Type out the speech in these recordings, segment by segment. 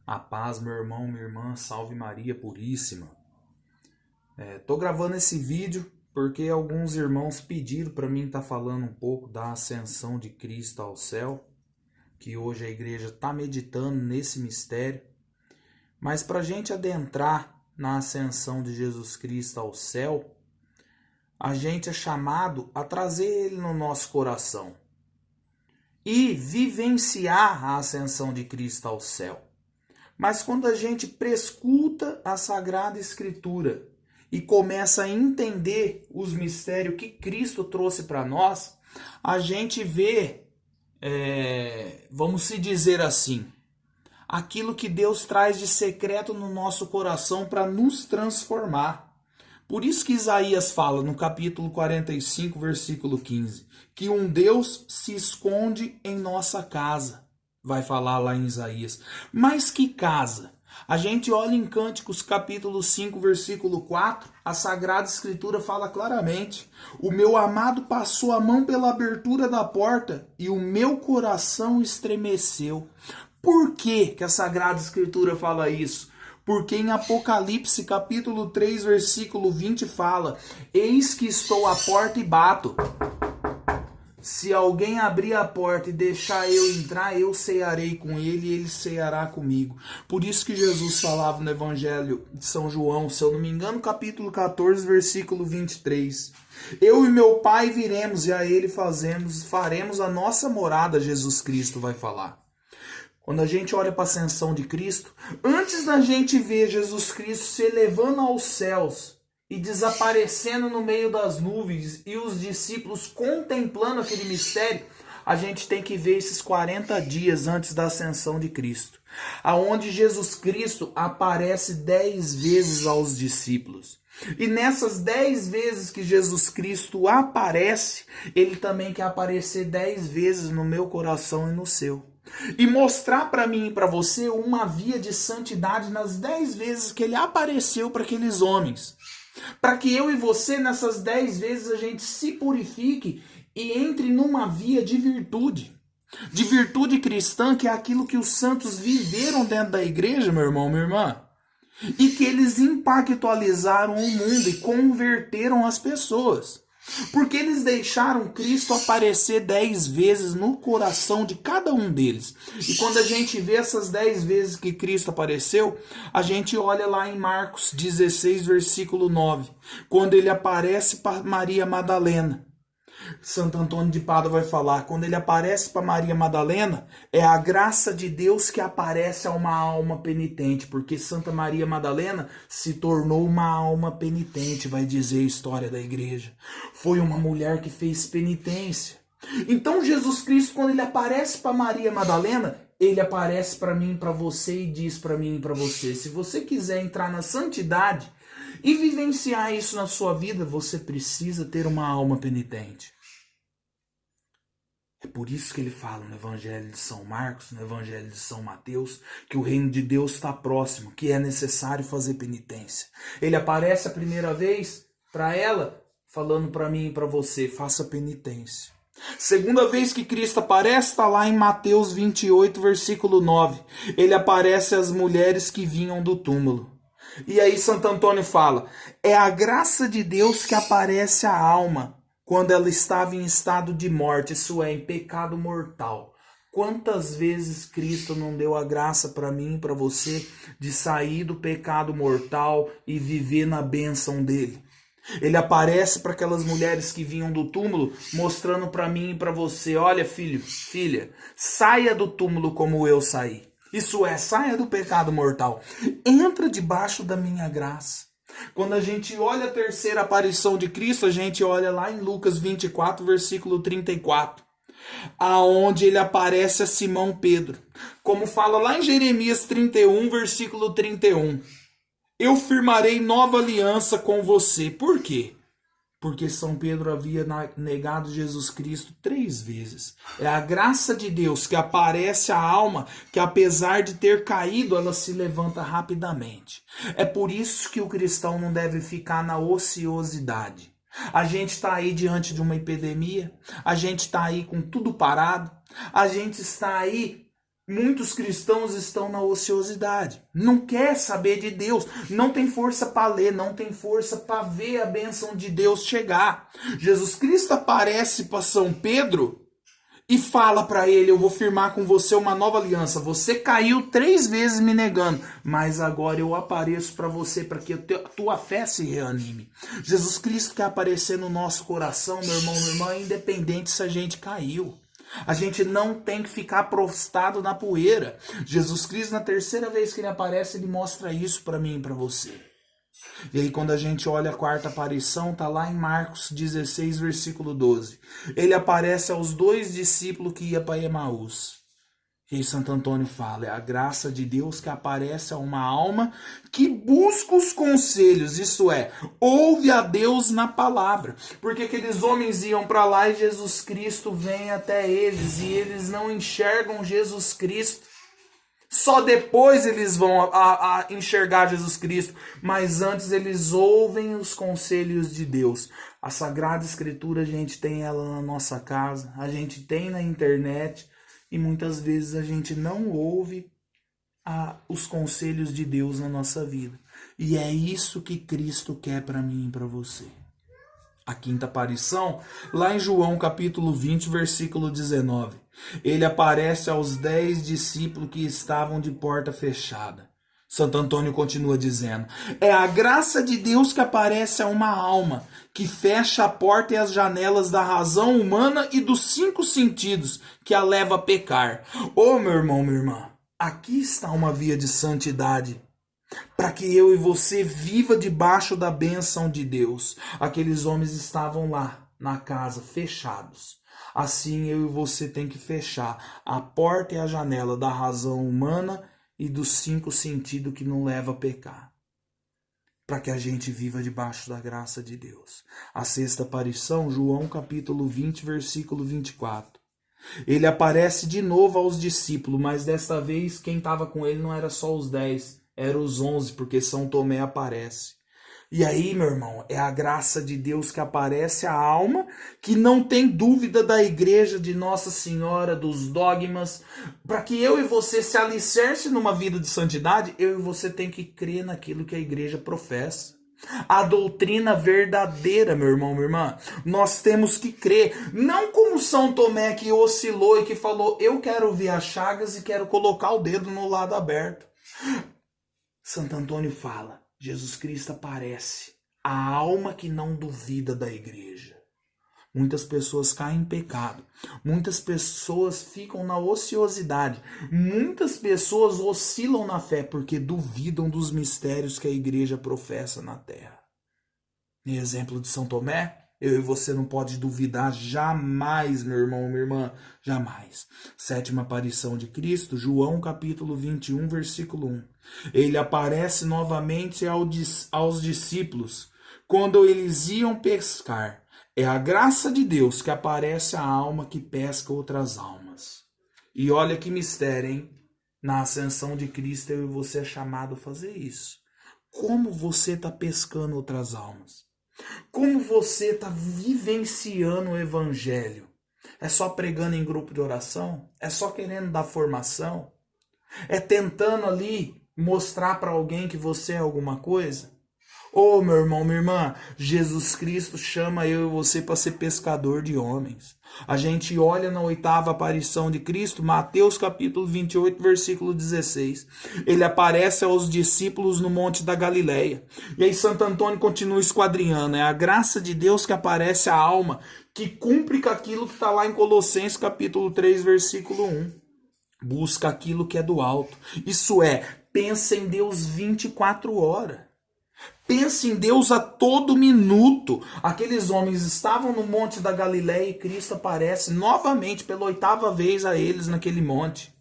A paz, meu irmão, minha irmã, salve Maria Puríssima. Tô gravando esse vídeo porque alguns irmãos pediram para mim estar falando um pouco da ascensão de Cristo ao céu, que hoje a igreja está meditando nesse mistério. Mas para a gente adentrar na ascensão de Jesus Cristo ao céu, a gente é chamado a trazer ele no nosso coração e vivenciar a ascensão de Cristo ao céu. Mas quando a gente prescuta a Sagrada Escritura e começa a entender os mistérios que Cristo trouxe para nós, a gente vê, vamos se dizer assim, aquilo que Deus traz de secreto no nosso coração para nos transformar. Por isso que Isaías fala no capítulo 45, versículo 15, que um Deus se esconde em nossa casa. Vai falar lá em Isaías. Mas que casa? A gente olha em Cânticos capítulo 5, versículo 4, a Sagrada Escritura fala claramente: o meu amado passou a mão pela abertura da porta e o meu coração estremeceu. Por que a Sagrada Escritura fala isso? Porque em Apocalipse capítulo 3, versículo 20 fala: eis que estou à porta e bato. Se alguém abrir a porta e deixar eu entrar, eu cearei com ele e ele ceará comigo. Por isso que Jesus falava no Evangelho de São João, se eu não me engano, capítulo 14, versículo 23. Eu e meu Pai viremos e a ele faremos a nossa morada, Jesus Cristo vai falar. Quando a gente olha para a ascensão de Cristo, antes da gente ver Jesus Cristo se elevando aos céus e desaparecendo no meio das nuvens e os discípulos contemplando aquele mistério, a gente tem que ver esses 40 dias antes da ascensão de Cristo, aonde Jesus Cristo aparece 10 vezes aos discípulos. E nessas 10 vezes que Jesus Cristo aparece, ele também quer aparecer 10 vezes no meu coração e no seu. E mostrar para mim e para você uma via de santidade nas 10 vezes que ele apareceu para aqueles homens. Para que eu e você, nessas 10 vezes, a gente se purifique e entre numa via de virtude. De virtude cristã, que é aquilo que os santos viveram dentro da igreja, meu irmão, minha irmã. E que eles impactualizaram o mundo e converteram as pessoas. Porque eles deixaram Cristo aparecer 10 vezes no coração de cada um deles. E quando a gente vê essas 10 vezes que Cristo apareceu, a gente olha lá em Marcos 16, versículo 9, quando ele aparece para Maria Madalena. Santo Antônio de Pádua vai falar, quando ele aparece para Maria Madalena, é a graça de Deus que aparece a uma alma penitente, porque Santa Maria Madalena se tornou uma alma penitente, vai dizer a história da igreja. Foi uma mulher que fez penitência. Então Jesus Cristo, quando ele aparece para Maria Madalena, ele aparece para mim e para você e diz para mim e para você: se você quiser entrar na santidade e vivenciar isso na sua vida, você precisa ter uma alma penitente. É por isso que ele fala no Evangelho de São Marcos, no Evangelho de São Mateus, que o reino de Deus está próximo, que é necessário fazer penitência. Ele aparece a primeira vez para ela, falando para mim e para você: faça penitência. Segunda vez que Cristo aparece está lá em Mateus 28, versículo 9. Ele aparece às mulheres que vinham do túmulo. E aí Santo Antônio fala: é a graça de Deus que aparece à alma quando ela estava em estado de morte, isso é, em pecado mortal. Quantas vezes Cristo não deu a graça para mim e para você de sair do pecado mortal e viver na bênção dele? Ele aparece para aquelas mulheres que vinham do túmulo, mostrando para mim e para você: olha, filho, filha, saia do túmulo como eu saí. Isso é, saia do pecado mortal. Entra debaixo da minha graça. Quando a gente olha a terceira aparição de Cristo, a gente olha lá em Lucas 24, versículo 34. Aonde ele aparece a Simão Pedro. Como fala lá em Jeremias 31, versículo 31. Eu firmarei nova aliança com você. Por quê? Porque São Pedro havia negado Jesus Cristo 3 vezes. É a graça de Deus que aparece à alma, que apesar de ter caído, ela se levanta rapidamente. É por isso que o cristão não deve ficar na ociosidade. A gente está aí diante de uma epidemia, a gente está aí com tudo parado, a gente está aí Muitos cristãos estão na ociosidade, não quer saber de Deus, não tem força para ler, não tem força para ver a bênção de Deus chegar. Jesus Cristo aparece para São Pedro e fala para ele: eu vou firmar com você uma nova aliança. Você caiu 3 vezes me negando, mas agora eu apareço para você para que a tua fé se reanime. Jesus Cristo quer aparecer no nosso coração, meu irmão, minha irmã, independente se a gente caiu. A gente não tem que ficar prostrado na poeira. Jesus Cristo, na 3ª vez que ele aparece, ele mostra isso para mim e para você. E aí quando a gente olha a 4ª aparição, tá lá em Marcos 16, versículo 12. Ele aparece aos 2 discípulos que iam para Emaús. E aí Santo Antônio fala: é a graça de Deus que aparece a uma alma que busca os conselhos, isso é, ouve a Deus na palavra. Porque aqueles homens iam para lá e Jesus Cristo vem até eles, e eles não enxergam Jesus Cristo. Só depois eles vão a enxergar Jesus Cristo, mas antes eles ouvem os conselhos de Deus. A Sagrada Escritura, a gente tem ela na nossa casa, a gente tem na internet, e muitas vezes a gente não ouve os conselhos de Deus na nossa vida. E é isso que Cristo quer para mim e para você. A 5ª aparição, lá em João capítulo 20, versículo 19. Ele aparece aos 10 discípulos que estavam de porta fechada. Santo Antônio continua dizendo: é a graça de Deus que aparece a uma alma, que fecha a porta e as janelas da razão humana e dos 5 sentidos, que a leva a pecar. Ô meu irmão, minha irmã, aqui está uma via de santidade, para que eu e você viva debaixo da bênção de Deus. Aqueles homens estavam lá, na casa, fechados. Assim eu e você tem que fechar a porta e a janela da razão humana e dos 5 sentidos que não leva a pecar, para que a gente viva debaixo da graça de Deus. A 6ª aparição, João capítulo 20, versículo 24. Ele aparece de novo aos discípulos, mas desta vez quem estava com ele não era só os 10, eram os 11, porque São Tomé aparece. E aí, meu irmão, é a graça de Deus que aparece à alma que não tem dúvida da igreja de Nossa Senhora, dos dogmas. Para que eu e você se alicerce numa vida de santidade, eu e você tem que crer naquilo que a igreja professa. A doutrina verdadeira, meu irmão, minha irmã. Nós temos que crer, não como São Tomé que oscilou e que falou: eu quero ver as chagas e quero colocar o dedo no lado aberto. Santo Antônio fala: Jesus Cristo aparece, a alma que não duvida da igreja. Muitas pessoas caem em pecado, muitas pessoas ficam na ociosidade, muitas pessoas oscilam na fé porque duvidam dos mistérios que a igreja professa na terra. Em exemplo de São Tomé, eu e você não pode duvidar jamais, meu irmão, minha irmã, jamais. 7ª aparição de Cristo, João capítulo 21, versículo 1. Ele aparece novamente aos discípulos quando eles iam pescar. É a graça de Deus que aparece à alma que pesca outras almas. E olha que mistério, hein? Na ascensão de Cristo eu e você é chamado a fazer isso. Como você está pescando outras almas? Como você está vivenciando o evangelho? É só pregando em grupo de oração? É só querendo dar formação? É tentando ali mostrar para alguém que você é alguma coisa? Ô meu irmão, minha irmã, Jesus Cristo chama eu e você para ser pescador de homens. A gente olha na 8ª aparição de Cristo, Mateus capítulo 28, versículo 16. Ele aparece aos discípulos no Monte da Galileia. E aí Santo Antônio continua esquadrinhando. É a graça de Deus que aparece à alma, que cumpre com aquilo que está lá em Colossenses capítulo 3, versículo 1. Busca aquilo que é do alto. Isso é, pensa em Deus 24 horas. Pense em Deus a todo minuto. Aqueles homens estavam no Monte da Galileia e Cristo aparece novamente pela 8ª vez a eles naquele monte.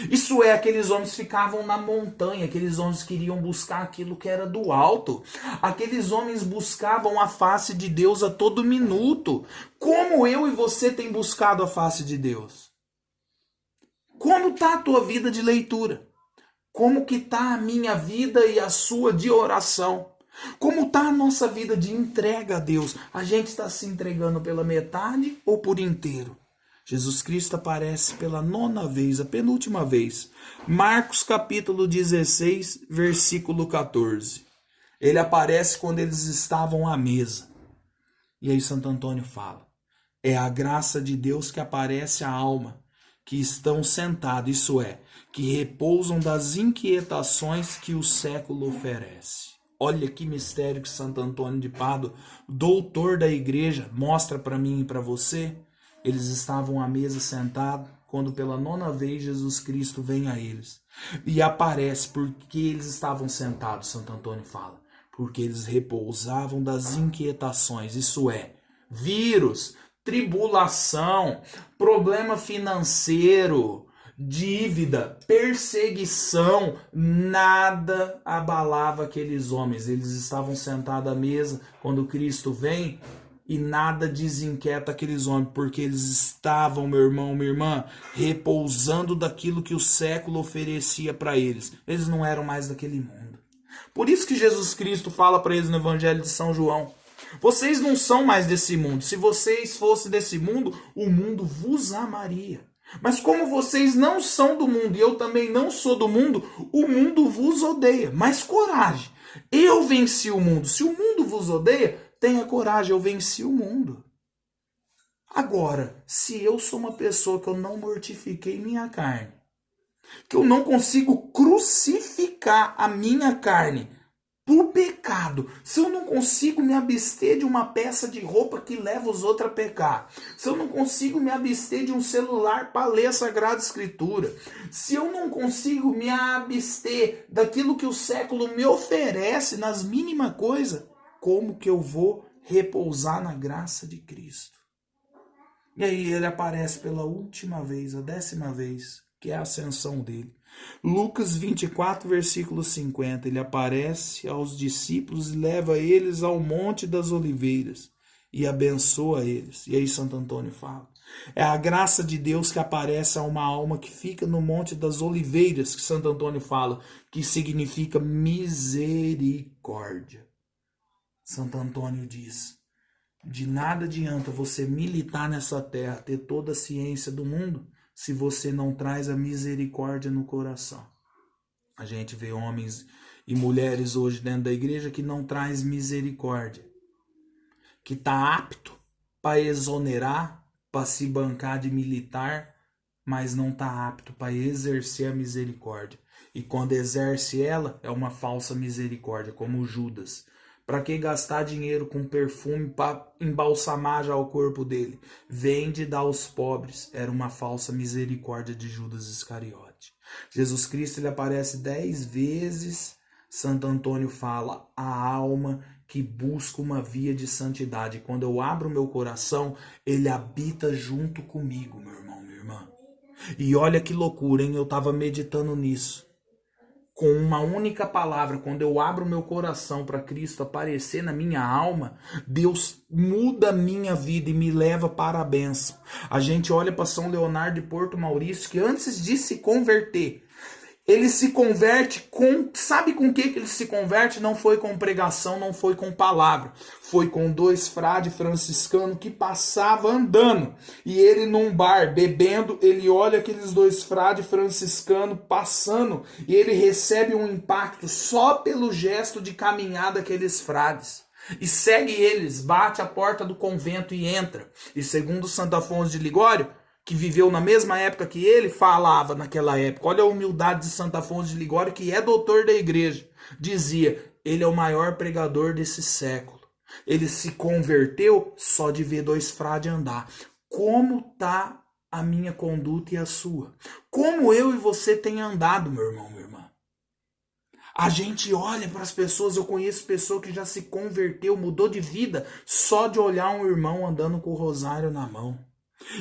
Isso é, aqueles homens ficavam na montanha, aqueles homens queriam buscar aquilo que era do alto. Aqueles homens buscavam a face de Deus a todo minuto. Como eu e você tem buscado a face de Deus? Como está a tua vida de leitura? Como que está a minha vida e a sua de oração? Como está a nossa vida de entrega a Deus? A gente está se entregando pela metade ou por inteiro? Jesus Cristo aparece pela 9ª vez, a penúltima vez. Marcos capítulo 16, versículo 14. Ele aparece quando eles estavam à mesa. E aí Santo Antônio fala: é a graça de Deus que aparece à alma, que estão sentados, isso é, que repousam das inquietações que o século oferece. Olha que mistério que Santo Antônio de Pádua, doutor da igreja, mostra para mim e para você. Eles estavam à mesa sentados, quando pela 9ª vez Jesus Cristo vem a eles. E aparece porque eles estavam sentados, Santo Antônio fala. Porque eles repousavam das inquietações, isso é, vírus, tribulação, problema financeiro, dívida, perseguição, nada abalava aqueles homens. Eles estavam sentados à mesa quando Cristo vem e nada desinquieta aqueles homens, porque eles estavam, meu irmão, minha irmã, repousando daquilo que o século oferecia para eles. Eles não eram mais daquele mundo. Por isso que Jesus Cristo fala para eles no Evangelho de São João: vocês não são mais desse mundo. Se vocês fossem desse mundo, o mundo vos amaria. Mas como vocês não são do mundo e eu também não sou do mundo, o mundo vos odeia. Mas coragem, eu venci o mundo. Se o mundo vos odeia, tenha coragem, eu venci o mundo. Agora, se eu sou uma pessoa que eu não mortifiquei minha carne, que eu não consigo crucificar a minha carne por pecado, se eu não consigo me abster de uma peça de roupa que leva os outros a pecar, se eu não consigo me abster de um celular para ler a Sagrada Escritura, se eu não consigo me abster daquilo que o século me oferece nas mínimas coisas, como que eu vou repousar na graça de Cristo? E aí ele aparece pela última vez, a 10ª vez, que é a ascensão dele. Lucas 24, versículo 50, ele aparece aos discípulos e leva eles ao Monte das Oliveiras e abençoa eles. E aí Santo Antônio fala: é a graça de Deus que aparece a uma alma que fica no Monte das Oliveiras, que Santo Antônio fala, que significa misericórdia. Santo Antônio diz: de nada adianta você militar nessa terra, ter toda a ciência do mundo, se você não traz a misericórdia no coração. A gente vê homens e mulheres hoje dentro da igreja que não traz misericórdia, que está apto para exonerar, para se bancar de militar, mas não está apto para exercer a misericórdia. E quando exerce ela, é uma falsa misericórdia, como Judas. Para que gastar dinheiro com perfume para embalsamar já o corpo dele? Vende e dá aos pobres. Era uma falsa misericórdia de Judas Iscariote. Jesus Cristo ele aparece 10 vezes. Santo Antônio fala: a alma que busca uma via de santidade. Quando eu abro meu coração, ele habita junto comigo, meu irmão, minha irmã. E olha que loucura, hein? Eu estava meditando nisso. Com uma única palavra, quando eu abro meu coração para Cristo aparecer na minha alma, Deus muda a minha vida e me leva para a bênção. A gente olha para São Leonardo de Porto Maurício, que antes de se converter, ele se converte com... Sabe com o que ele se converte? Não foi com pregação, não foi com palavra. Foi com 2 frades franciscanos que passavam andando. E ele num bar, bebendo, ele olha aqueles 2 frades franciscanos passando. E ele recebe um impacto só pelo gesto de caminhar daqueles frades. E segue eles, bate a porta do convento e entra. E segundo Santo Afonso de Ligório, que viveu na mesma época que ele, falava naquela época, olha a humildade de Santo Afonso de Ligório, que é doutor da igreja, dizia: ele é o maior pregador desse século. Ele se converteu só de ver 2 frades andar. Como está a minha conduta e a sua? Como eu e você tem andado, meu irmão, minha irmã? A gente olha para as pessoas, eu conheço pessoa que já se converteu, mudou de vida, só de olhar um irmão andando com o rosário na mão.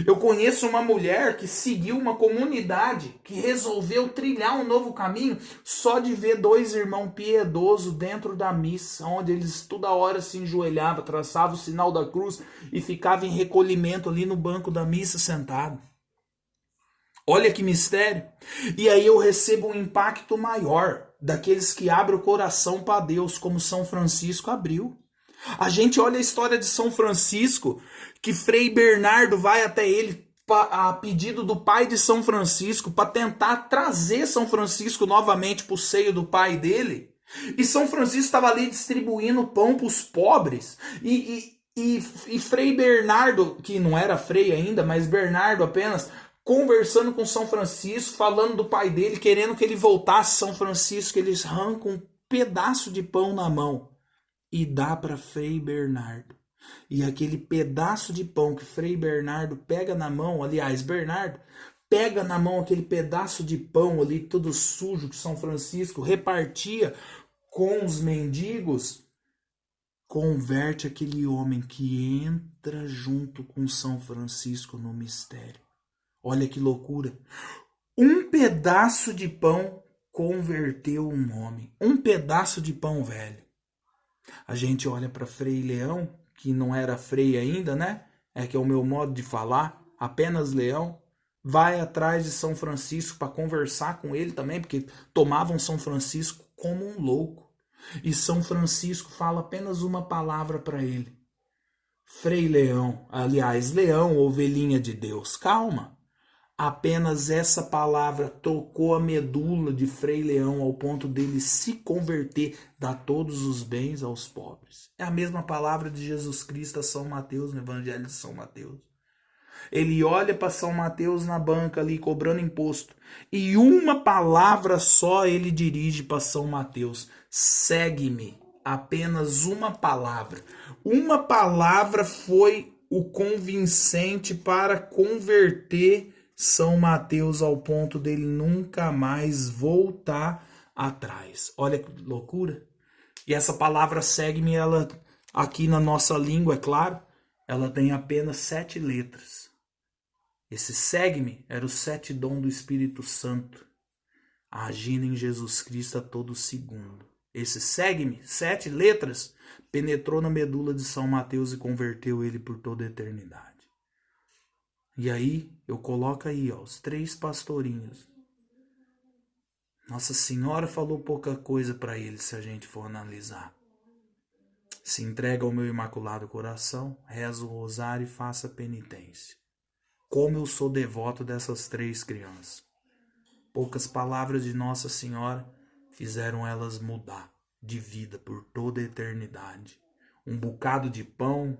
Eu conheço uma mulher que seguiu uma comunidade, que resolveu trilhar um novo caminho só de ver 2 irmãos piedosos dentro da missa, onde eles toda hora se enjoelhavam, traçavam o sinal da cruz e ficavam em recolhimento ali no banco da missa sentado. Olha que mistério. E aí eu recebo um impacto maior daqueles que abrem o coração para Deus, como São Francisco abriu. A gente olha a história de São Francisco, que Frei Bernardo vai até ele, a pedido do pai de São Francisco, para tentar trazer São Francisco novamente para o seio do pai dele. E São Francisco estava ali distribuindo pão para os pobres. E Frei Bernardo, que não era Frei ainda, mas Bernardo apenas, conversando com São Francisco, falando do pai dele, querendo que ele voltasse. São Francisco, eles arrancam um pedaço de pão na mão e dá para Frei Bernardo. E aquele pedaço de pão que Frei Bernardo pega na mão, aliás, Bernardo pega na mão aquele pedaço de pão ali, todo sujo, que São Francisco repartia com os mendigos, converte aquele homem que entra junto com São Francisco no mistério. Olha que loucura. Um pedaço de pão converteu um homem. Um pedaço de pão velho. A gente olha para Frei Leão, que não era Frei ainda, né? É que é o meu modo de falar, apenas Leão. Vai atrás de São Francisco para conversar com ele também, porque tomavam São Francisco como um louco. E São Francisco fala apenas uma palavra para ele. Frei Leão, aliás, Leão, ovelhinha de Deus, calma. Apenas essa palavra tocou a medula de Frei Leão ao ponto dele se converter, dar todos os bens aos pobres. É a mesma palavra de Jesus Cristo a São Mateus, no Evangelho de São Mateus. Ele olha para São Mateus na banca ali, cobrando imposto. E uma palavra só ele dirige para São Mateus. Segue-me. Apenas uma palavra. Uma palavra foi o convincente para converter São Mateus ao ponto dele nunca mais voltar atrás. Olha que loucura. E essa palavra segue-me, ela aqui na nossa língua, é claro, ela tem apenas 7 letras. Esse segue-me era o 7 dom do Espírito Santo, agindo em Jesus Cristo a todo segundo. Esse segue-me, 7 letras, penetrou na medula de São Mateus e converteu ele por toda a eternidade. E aí, eu coloco aí, ó, os 3 pastorinhos. Nossa Senhora falou pouca coisa para eles, se a gente for analisar. Se entrega ao meu Imaculado Coração, reza o rosário e faça penitência. Como eu sou devoto dessas 3 crianças. Poucas palavras de Nossa Senhora fizeram elas mudar de vida por toda a eternidade. Um bocado de pão,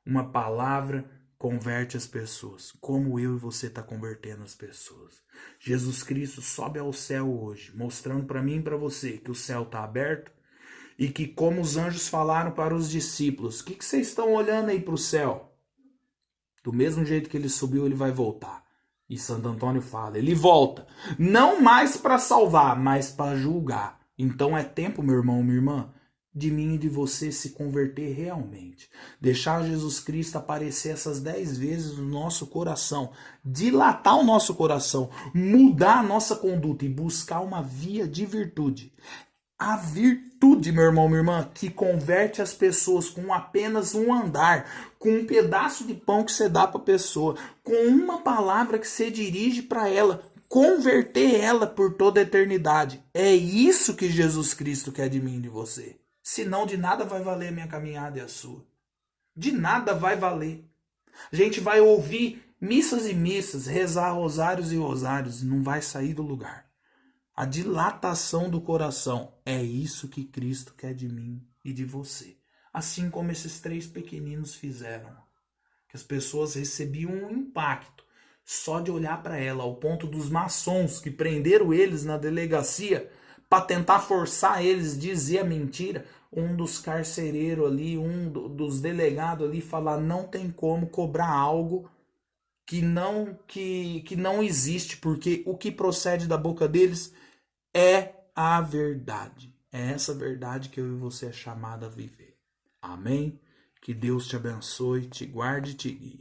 uma palavra converte as pessoas. Como eu e você está convertendo as pessoas. Jesus Cristo sobe ao céu hoje, mostrando para mim e para você que o céu está aberto e que, como os anjos falaram para os discípulos, o que vocês estão olhando aí para o céu? Do mesmo jeito que ele subiu, ele vai voltar. E Santo Antônio fala, ele volta, não mais para salvar, mas para julgar. Então é tempo, meu irmão, minha irmã, de mim e de você se converter realmente. Deixar Jesus Cristo aparecer essas 10 vezes no nosso coração. Dilatar o nosso coração. Mudar a nossa conduta e buscar uma via de virtude. A virtude, meu irmão, minha irmã, que converte as pessoas com apenas um andar, com um pedaço de pão que você dá para a pessoa, com uma palavra que você dirige para ela, converter ela por toda a eternidade. É isso que Jesus Cristo quer de mim e de você. Senão de nada vai valer a minha caminhada e a sua. De nada vai valer. A gente vai ouvir missas e missas, rezar rosários e rosários, não vai sair do lugar. A dilatação do coração é isso que Cristo quer de mim e de você. Assim como esses 3 pequeninos fizeram. Que as pessoas recebiam um impacto só de olhar para ela, ao ponto dos maçons que prenderam eles na delegacia para tentar forçar eles a dizer a mentira. Um dos carcereiros ali, dos delegados ali falar, não tem como cobrar algo que não existe, porque o que procede da boca deles é a verdade. É essa verdade que eu e você é chamado a viver. Amém? Que Deus te abençoe, te guarde e te guie.